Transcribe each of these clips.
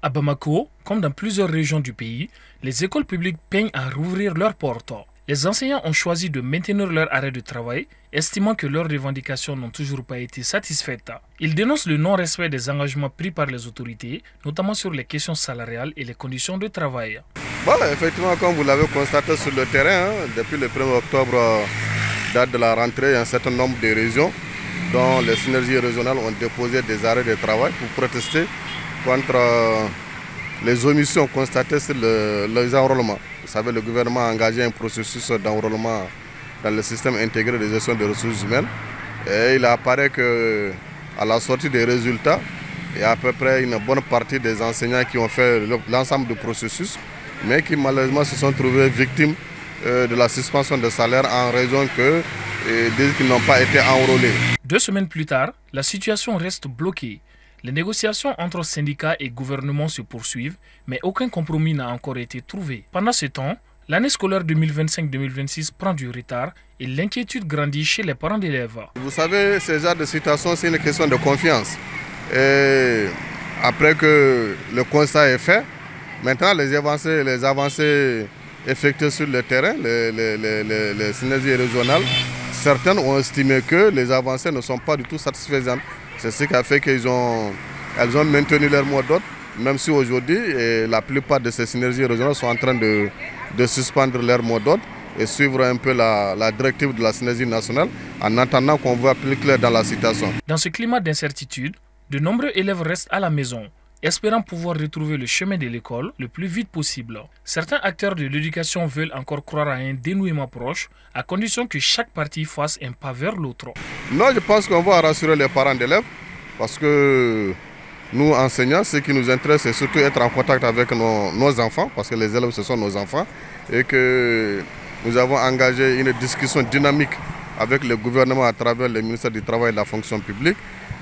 À Bamako, comme dans plusieurs régions du pays, les écoles publiques peinent à rouvrir leurs portes. Les enseignants ont choisi de maintenir leur arrêt de travail, estimant que leurs revendications n'ont toujours pas été satisfaites. Ils dénoncent le non-respect des engagements pris par les autorités, notamment sur les questions salariales et les conditions de travail. Effectivement, comme vous l'avez constaté sur le terrain, depuis le 1er octobre, date de la rentrée, un certain nombre de régions, dont les synergies régionales, ont déposé des arrêts de travail pour protester contre les omissions constatées sur les enrôlements. Vous savez, le gouvernement a engagé un processus d'enrôlement dans le système intégré de gestion des ressources humaines. Et il apparaît qu'à la sortie des résultats, il y a à peu près une bonne partie des enseignants qui ont fait l'ensemble du processus, mais qui malheureusement se sont trouvés victimes de la suspension de salaire en raison qu'ils n'ont pas été enrôlés. 2 semaines plus tard, la situation reste bloquée. Les négociations entre syndicats et gouvernement se poursuivent, mais aucun compromis n'a encore été trouvé. Pendant ce temps, l'année scolaire 2025-2026 prend du retard et l'inquiétude grandit chez les parents d'élèves. Vous savez, ce genre de situation, c'est une question de confiance. Et après que le constat est fait, maintenant les avancées effectuées sur le terrain, les synergies régionales, certaines ont estimé que les avancées ne sont pas du tout satisfaisantes. C'est ce qui a fait qu'elles ont maintenu leur mot d'ordre, même si aujourd'hui la plupart de ces synergies régionales sont en train de suspendre leur mot d'ordre et suivre un peu la directive de la synergie nationale en attendant qu'on voit plus clair dans la situation. Dans ce climat d'incertitude, de nombreux élèves restent à la maison, espérant pouvoir retrouver le chemin de l'école le plus vite possible. Certains acteurs de l'éducation veulent encore croire à un dénouement proche, à condition que chaque partie fasse un pas vers l'autre. Non, je pense qu'on va rassurer les parents d'élèves, parce que nous, enseignants, ce qui nous intéresse, c'est surtout être en contact avec nos enfants, parce que les élèves, ce sont nos enfants, et que nous avons engagé une discussion dynamique avec le gouvernement à travers le ministère du Travail et de la Fonction publique.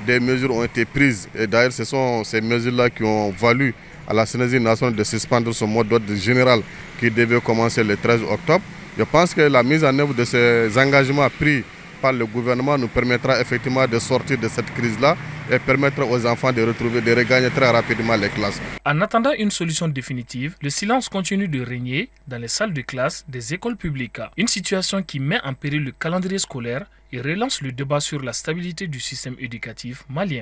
Des mesures ont été prises, et d'ailleurs ce sont ces mesures-là qui ont valu à la synergie nationale de suspendre son mode d'ordre général qui devait commencer le 13 octobre. Je pense que la mise en œuvre de ces engagements pris par le gouvernement nous permettra effectivement de sortir de cette crise-là et permettre aux enfants de regagner très rapidement les classes. En attendant une solution définitive, le silence continue de régner dans les salles de classe des écoles publiques. Une situation qui met en péril le calendrier scolaire et relance le débat sur la stabilité du système éducatif malien.